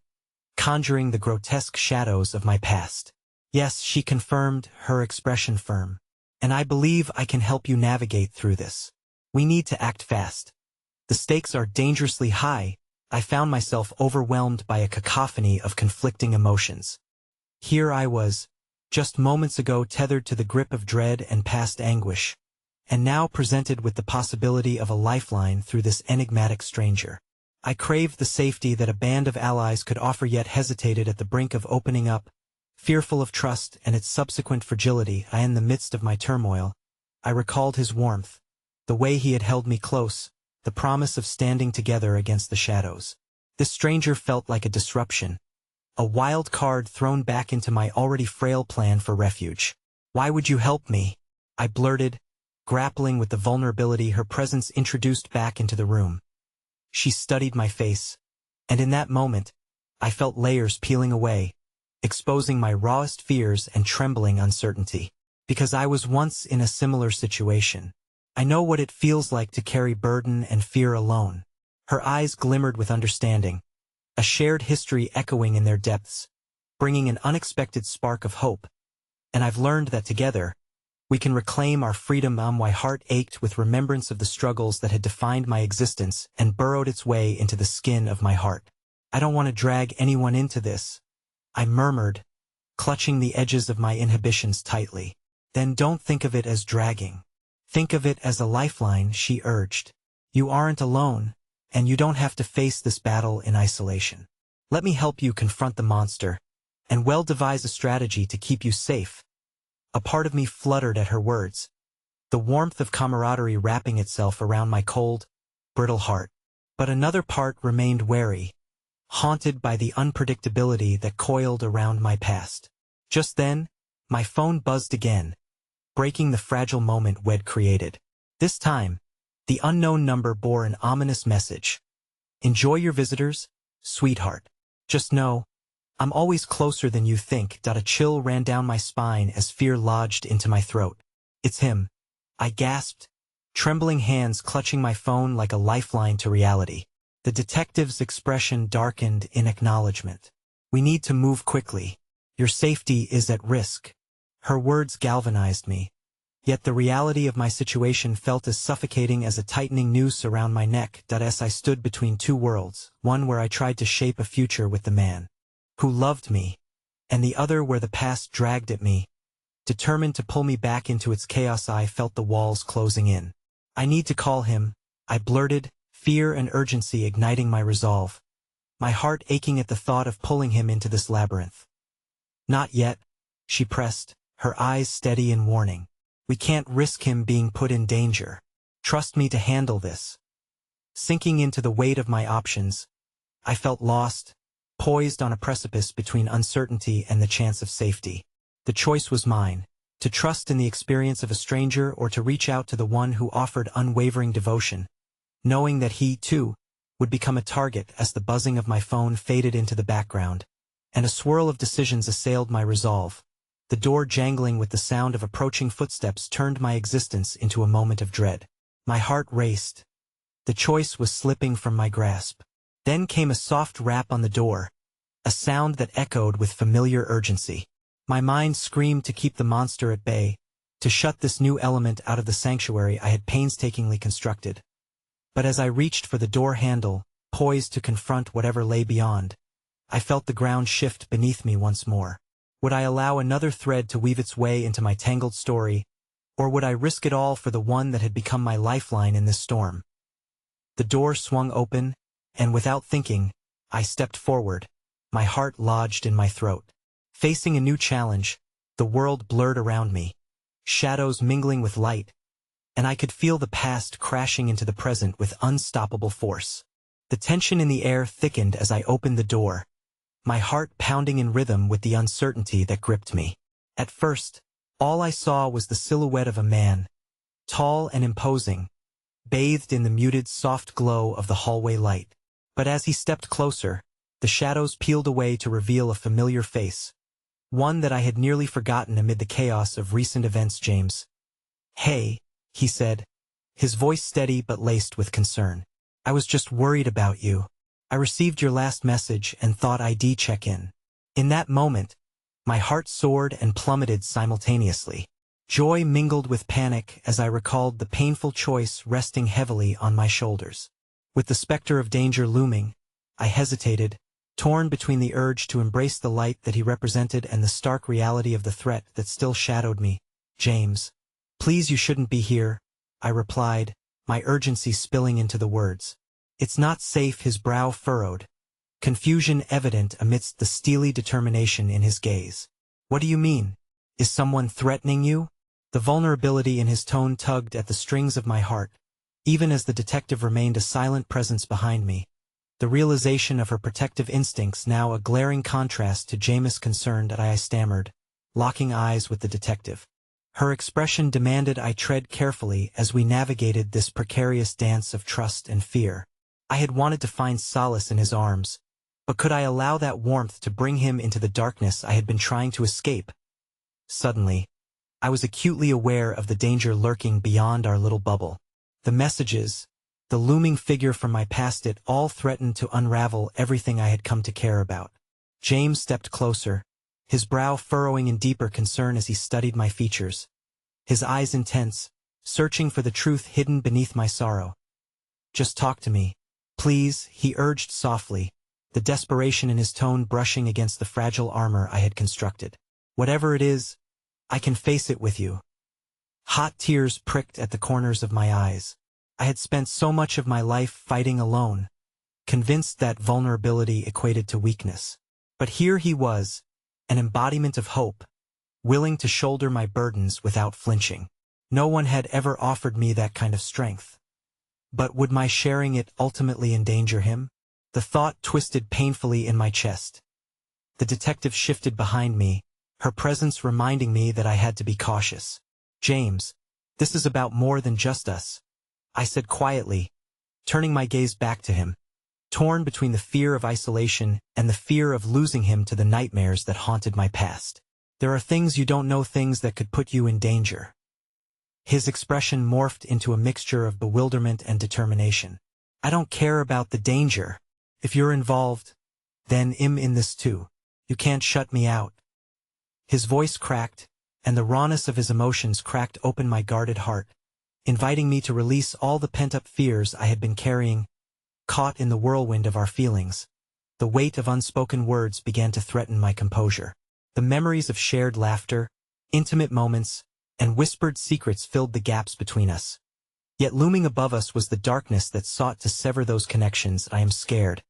conjuring the grotesque shadows of my past. "Yes," she confirmed, her expression firm. "And I believe I can help you navigate through this. We need to act fast. The stakes are dangerously high." I found myself overwhelmed by a cacophony of conflicting emotions. Here I was, just moments ago tethered to the grip of dread and past anguish, and now presented with the possibility of a lifeline through this enigmatic stranger. I craved the safety that a band of allies could offer, yet hesitated at the brink of opening up, fearful of trust and its subsequent fragility. In the midst of my turmoil, I recalled his warmth, the way he had held me close, the promise of standing together against the shadows. This stranger felt like a disruption, a wild card thrown back into my already frail plan for refuge. "Why would you help me?" I blurted, grappling with the vulnerability her presence introduced back into the room. She studied my face, and in that moment, I felt layers peeling away, exposing my rawest fears and trembling uncertainty. "Because I was once in a similar situation. I know what it feels like to carry burden and fear alone." Her eyes glimmered with understanding, a shared history echoing in their depths, bringing an unexpected spark of hope. "And I've learned that together, we can reclaim our freedom." My heart ached with remembrance of the struggles that had defined my existence and burrowed its way into the skin of my heart. "I don't want to drag anyone into this," I murmured, clutching the edges of my inhibitions tightly. "Then don't think of it as dragging. Think of it as a lifeline," she urged. "You aren't alone, and you don't have to face this battle in isolation. Let me help you confront the monster, and devise a strategy to keep you safe." A part of me fluttered at her words, the warmth of camaraderie wrapping itself around my cold, brittle heart. But another part remained wary, haunted by the unpredictability that coiled around my past. Just then, my phone buzzed again, breaking the fragile moment we'd created. This time, the unknown number bore an ominous message. "Enjoy your visitors, sweetheart. Just know, I'm always closer than you think." A chill ran down my spine as fear lodged into my throat. "It's him," I gasped, trembling hands clutching my phone like a lifeline to reality. The detective's expression darkened in acknowledgement. "We need to move quickly. Your safety is at risk." Her words galvanized me, yet the reality of my situation felt as suffocating as a tightening noose around my neck. As I stood between two worlds, one where I tried to shape a future with the man who loved me, and the other where the past dragged at me, determined to pull me back into its chaos, I felt the walls closing in. "I need to call him," I blurted, fear and urgency igniting my resolve, my heart aching at the thought of pulling him into this labyrinth. "Not yet," she pressed, her eyes steady in warning. "We can't risk him being put in danger. Trust me to handle this." Sinking into the weight of my options, I felt lost, poised on a precipice between uncertainty and the chance of safety. The choice was mine, to trust in the experience of a stranger or to reach out to the one who offered unwavering devotion, knowing that he, too, would become a target. As the buzzing of my phone faded into the background, and a swirl of decisions assailed my resolve, the door jangling with the sound of approaching footsteps turned my existence into a moment of dread. My heart raced. The choice was slipping from my grasp. Then came a soft rap on the door, a sound that echoed with familiar urgency. My mind screamed to keep the monster at bay, to shut this new element out of the sanctuary I had painstakingly constructed. But as I reached for the door handle, poised to confront whatever lay beyond, I felt the ground shift beneath me once more. Would I allow another thread to weave its way into my tangled story, or would I risk it all for the one that had become my lifeline in this storm? The door swung open, and without thinking, I stepped forward, my heart lodged in my throat. Facing a new challenge, the world blurred around me, shadows mingling with light, and I could feel the past crashing into the present with unstoppable force. The tension in the air thickened as I opened the door, my heart pounding in rhythm with the uncertainty that gripped me. At first, all I saw was the silhouette of a man, tall and imposing, bathed in the muted soft glow of the hallway light. But as he stepped closer, the shadows peeled away to reveal a familiar face, one that I had nearly forgotten amid the chaos of recent events. "James." "Hey," he said, his voice steady but laced with concern. "I was just worried about you. I received your last message and thought I'd check in." In that moment, my heart soared and plummeted simultaneously. Joy mingled with panic as I recalled the painful choice resting heavily on my shoulders. With the specter of danger looming, I hesitated, torn between the urge to embrace the light that he represented and the stark reality of the threat that still shadowed me. "James, please, you shouldn't be here," I replied, my urgency spilling into the words. "It's not safe." His brow furrowed, confusion evident amidst the steely determination in his gaze. "What do you mean? Is someone threatening you?" The vulnerability in his tone tugged at the strings of my heart, even as the detective remained a silent presence behind me, the realization of her protective instincts now a glaring contrast to Jameis' concern that I stammered, locking eyes with the detective. Her expression demanded I tread carefully as we navigated this precarious dance of trust and fear. I had wanted to find solace in his arms, but could I allow that warmth to bring him into the darkness I had been trying to escape? Suddenly, I was acutely aware of the danger lurking beyond our little bubble. The messages, the looming figure from my past, it all threatened to unravel everything I had come to care about. James stepped closer, his brow furrowing in deeper concern as he studied my features, his eyes intense, searching for the truth hidden beneath my sorrow. "Just talk to me, please," he urged softly, the desperation in his tone brushing against the fragile armor I had constructed. "Whatever it is, I can face it with you." Hot tears pricked at the corners of my eyes. I had spent so much of my life fighting alone, convinced that vulnerability equated to weakness. But here he was, an embodiment of hope, willing to shoulder my burdens without flinching. No one had ever offered me that kind of strength. But would my sharing it ultimately endanger him? The thought twisted painfully in my chest. The detective shifted behind me, her presence reminding me that I had to be cautious. "James, this is about more than just us," I said quietly, turning my gaze back to him, torn between the fear of isolation and the fear of losing him to the nightmares that haunted my past. "There are things you don't know, things that could put you in danger." His expression morphed into a mixture of bewilderment and determination. "I don't care about the danger. If you're involved, then I'm in this too. You can't shut me out." His voice cracked, and the rawness of his emotions cracked open my guarded heart, inviting me to release all the pent-up fears I had been carrying. Caught in the whirlwind of our feelings, the weight of unspoken words began to threaten my composure. The memories of shared laughter, intimate moments, and whispered secrets filled the gaps between us. Yet looming above us was the darkness that sought to sever those connections. "I am scared,"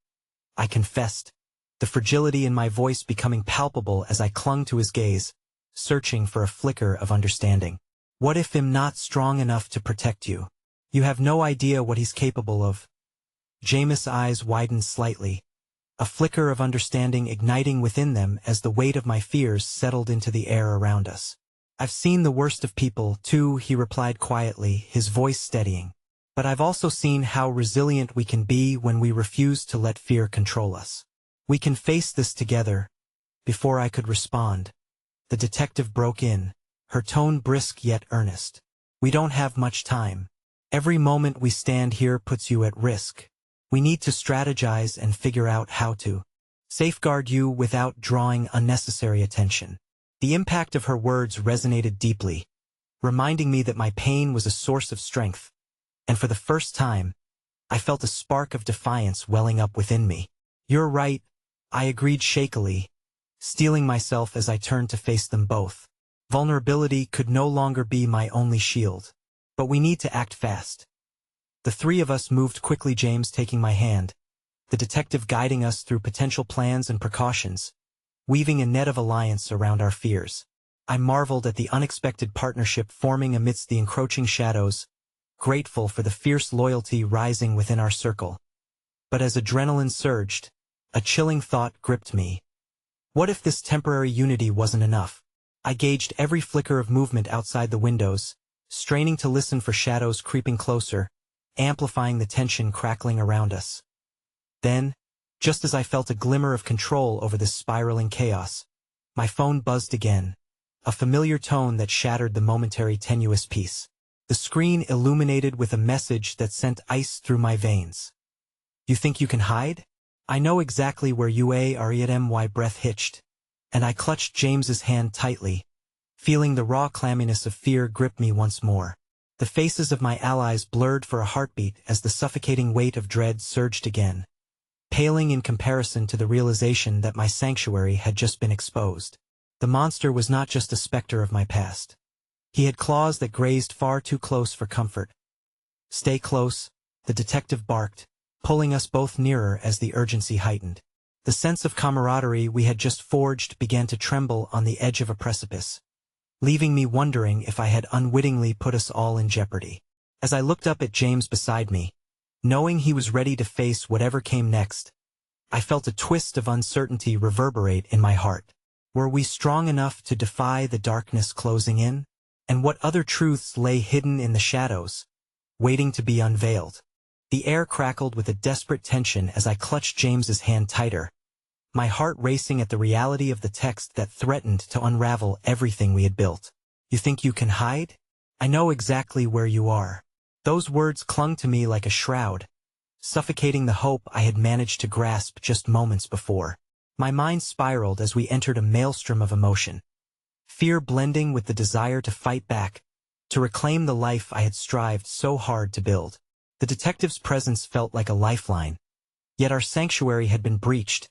I confessed, the fragility in my voice becoming palpable as I clung to his gaze, searching for a flicker of understanding. "What if I'm not strong enough to protect you? You have no idea what he's capable of." Jameis' eyes widened slightly, a flicker of understanding igniting within them as the weight of my fears settled into the air around us. "I've seen the worst of people, too," he replied quietly, his voice steadying. "But I've also seen how resilient we can be when we refuse to let fear control us. We can face this together." Before I could respond, the detective broke in, her tone brisk yet earnest. "We don't have much time. Every moment we stand here puts you at risk. We need to strategize and figure out how to safeguard you without drawing unnecessary attention." The impact of her words resonated deeply, reminding me that my pain was a source of strength, and for the first time, I felt a spark of defiance welling up within me. "You're right," I agreed shakily, steeling myself as I turned to face them both. Vulnerability could no longer be my only shield. "But we need to act fast." The three of us moved quickly, James taking my hand, the detective guiding us through potential plans and precautions. weaving a net of alliance around our fears. I marveled at the unexpected partnership forming amidst the encroaching shadows, grateful for the fierce loyalty rising within our circle. But as adrenaline surged, a chilling thought gripped me. What if this temporary unity wasn't enough? I gauged every flicker of movement outside the windows, straining to listen for shadows creeping closer, amplifying the tension crackling around us. Then, just as I felt a glimmer of control over this spiraling chaos, my phone buzzed again, a familiar tone that shattered the momentary tenuous peace. The screen illuminated with a message that sent ice through my veins. "You think you can hide? I know exactly where you are." My breath hitched, and I clutched James's hand tightly, feeling the raw clamminess of fear grip me once more. The faces of my allies blurred for a heartbeat as the suffocating weight of dread surged again, paling in comparison to the realization that my sanctuary had just been exposed. The monster was not just a specter of my past. He had claws that grazed far too close for comfort. "Stay close," the detective barked, pulling us both nearer as the urgency heightened. The sense of camaraderie we had just forged began to tremble on the edge of a precipice, leaving me wondering if I had unwittingly put us all in jeopardy. As I looked up at James beside me, knowing he was ready to face whatever came next, I felt a twist of uncertainty reverberate in my heart. Were we strong enough to defy the darkness closing in? And what other truths lay hidden in the shadows, waiting to be unveiled? The air crackled with a desperate tension as I clutched James's hand tighter, my heart racing at the reality of the text that threatened to unravel everything we had built. "You think you can hide? I know exactly where you are." Those words clung to me like a shroud, suffocating the hope I had managed to grasp just moments before. My mind spiraled as we entered a maelstrom of emotion, fear blending with the desire to fight back, to reclaim the life I had strived so hard to build. The detective's presence felt like a lifeline, yet our sanctuary had been breached,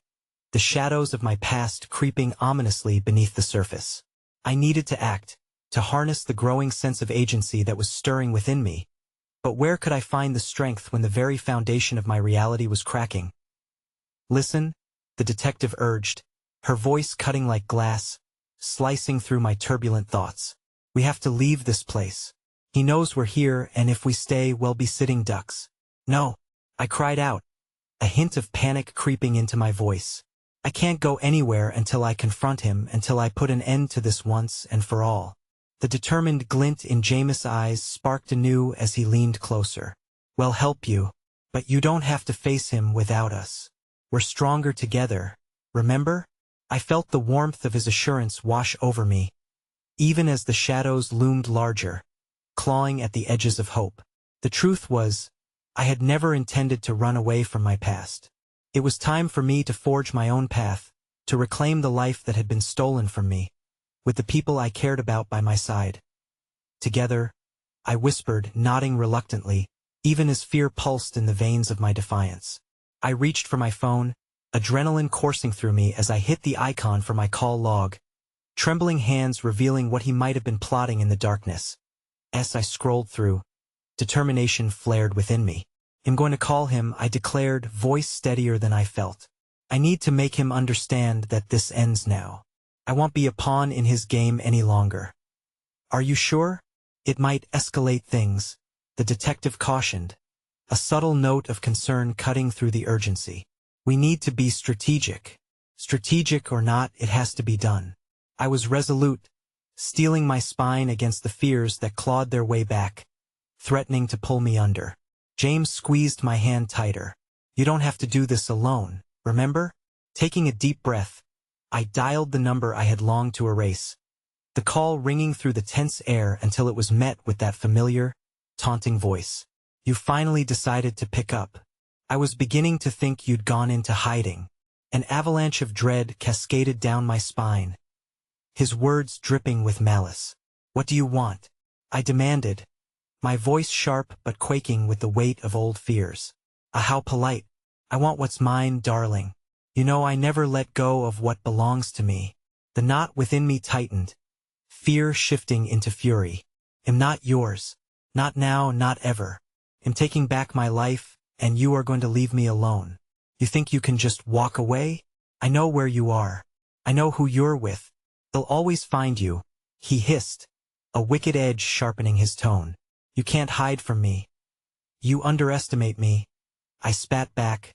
the shadows of my past creeping ominously beneath the surface. I needed to act, to harness the growing sense of agency that was stirring within me. But where could I find the strength when the very foundation of my reality was cracking? "Listen," the detective urged, her voice cutting like glass, slicing through my turbulent thoughts. "We have to leave this place. He knows we're here, and if we stay, we'll be sitting ducks." "No," I cried out, a hint of panic creeping into my voice. "I can't go anywhere until I confront him, until I put an end to this once and for all." The determined glint in Jameis' eyes sparked anew as he leaned closer. "We'll help you, but you don't have to face him without us. We're stronger together, remember?" I felt the warmth of his assurance wash over me, even as the shadows loomed larger, clawing at the edges of hope. The truth was, I had never intended to run away from my past. It was time for me to forge my own path, to reclaim the life that had been stolen from me, with the people I cared about by my side. "Together," I whispered, nodding reluctantly, even as fear pulsed in the veins of my defiance. I reached for my phone, adrenaline coursing through me as I hit the icon for my call log, trembling hands revealing what he might have been plotting in the darkness. As I scrolled through, determination flared within me. "I'm going to call him," I declared, voice steadier than I felt. "I need to make him understand that this ends now. I won't be a pawn in his game any longer." "Are you sure? It might escalate things," the detective cautioned, a subtle note of concern cutting through the urgency. "We need to be strategic. Strategic or not, it has to be done." I was resolute, steeling my spine against the fears that clawed their way back, threatening to pull me under. James squeezed my hand tighter. "You don't have to do this alone, remember?" Taking a deep breath, I dialed the number I had longed to erase, the call ringing through the tense air until it was met with that familiar, taunting voice. "You finally decided to pick up. I was beginning to think you'd gone into hiding." An avalanche of dread cascaded down my spine, his words dripping with malice. "What do you want?" I demanded, my voice sharp but quaking with the weight of old fears. How polite. "I want what's mine, darling. You know I never let go of what belongs to me." The knot within me tightened, fear shifting into fury. "I'm not yours. Not now, not ever. I'm taking back my life, and you are going to leave me alone. You think you can just walk away? I know where you are. I know who you're with. They'll always find you, he hissed, a wicked edge sharpening his tone. You can't hide from me. You underestimate me. I spat back,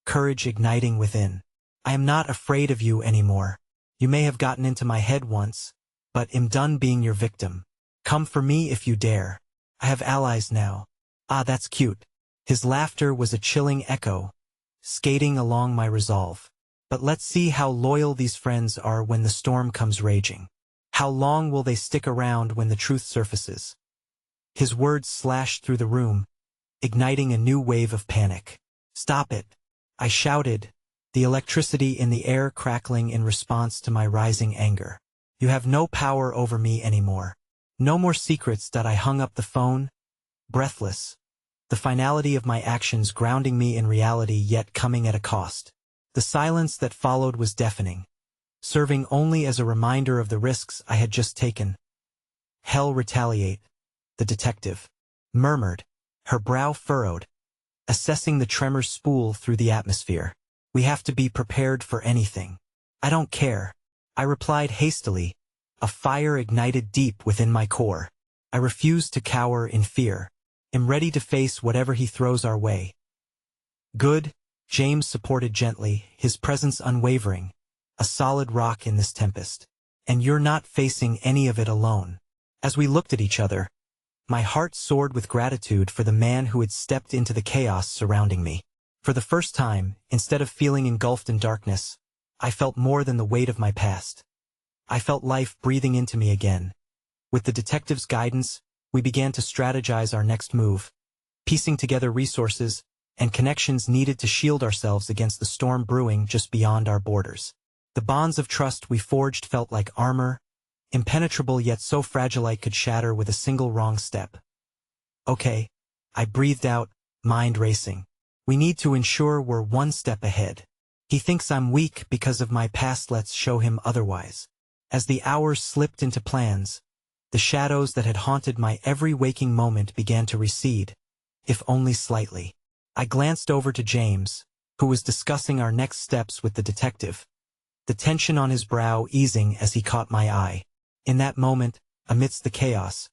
courage igniting within. I am not afraid of you anymore. You may have gotten into my head once, but am done being your victim. Come for me if you dare. I have allies now. Ah, that's cute. His laughter was a chilling echo, skating along my resolve. But let's see how loyal these friends are when the storm comes raging. How long will they stick around when the truth surfaces? His words slashed through the room, igniting a new wave of panic. Stop it, I shouted, the electricity in the air crackling in response to my rising anger. You have no power over me anymore. No more secrets. I hung up the phone, breathless, the finality of my actions grounding me in reality yet coming at a cost. The silence that followed was deafening, serving only as a reminder of the risks I had just taken. Hell retaliate, the detective murmured, her brow furrowed, assessing the tremors spool through the atmosphere. We have to be prepared for anything. I don't care, I replied hastily, a fire ignited deep within my core. I refuse to cower in fear. Am ready to face whatever he throws our way. Good, James supported gently, his presence unwavering, a solid rock in this tempest. And you're not facing any of it alone. As we looked at each other, my heart soared with gratitude for the man who had stepped into the chaos surrounding me. For the first time, instead of feeling engulfed in darkness, I felt more than the weight of my past. I felt life breathing into me again. With the detective's guidance, we began to strategize our next move, piecing together resources and connections needed to shield ourselves against the storm brewing just beyond our borders. The bonds of trust we forged felt like armor, impenetrable yet so fragile it could shatter with a single wrong step. Okay, I breathed out, mind racing. We need to ensure we're one step ahead. He thinks I'm weak because of my past. Let's show him otherwise. As the hours slipped into plans, the shadows that had haunted my every waking moment began to recede, if only slightly. I glanced over to James, who was discussing our next steps with the detective, the tension on his brow easing as he caught my eye. In that moment, amidst the chaos,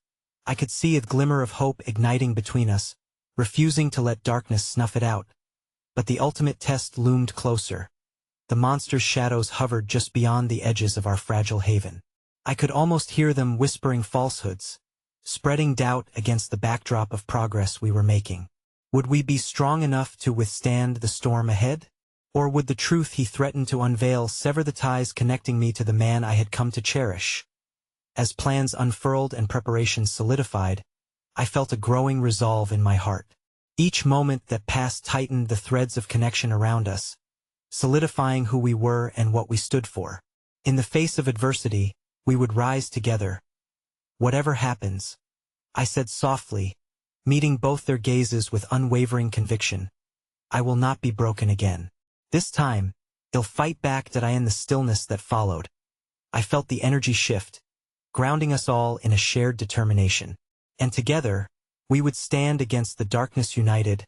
I could see a glimmer of hope igniting between us, refusing to let darkness snuff it out. But the ultimate test loomed closer. The monster's shadows hovered just beyond the edges of our fragile haven. I could almost hear them whispering falsehoods, spreading doubt against the backdrop of progress we were making. Would we be strong enough to withstand the storm ahead? Or would the truth he threatened to unveil sever the ties connecting me to the man I had come to cherish? As plans unfurled and preparations solidified, I felt a growing resolve in my heart. Each moment that passed tightened the threads of connection around us, solidifying who we were and what we stood for. In the face of adversity, we would rise together. Whatever happens, I said softly, meeting both their gazes with unwavering conviction. I will not be broken again. This time, they'll fight back. In the stillness that followed, I felt the energy shift, grounding us all in a shared determination. And together, we would stand against the darkness united,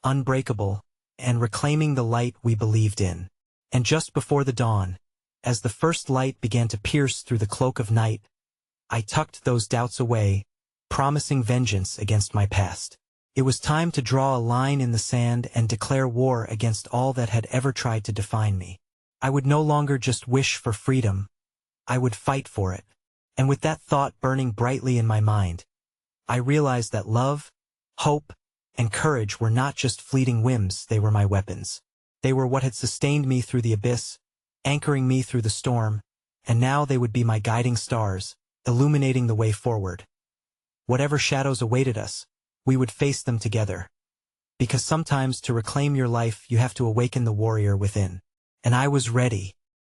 unbreakable, and reclaiming the light we believed in. And just before the dawn, as the first light began to pierce through the cloak of night, I tucked those doubts away, promising vengeance against my past. It was time to draw a line in the sand and declare war against all that had ever tried to define me. I would no longer just wish for freedom. I would fight for it. And with that thought burning brightly in my mind, I realized that love, hope, and courage were not just fleeting whims. They were my weapons. They were what had sustained me through the abyss, anchoring me through the storm, and now they would be my guiding stars, illuminating the way forward. Whatever shadows awaited us, we would face them together. Because sometimes to reclaim your life you have to awaken the warrior within. And I was ready.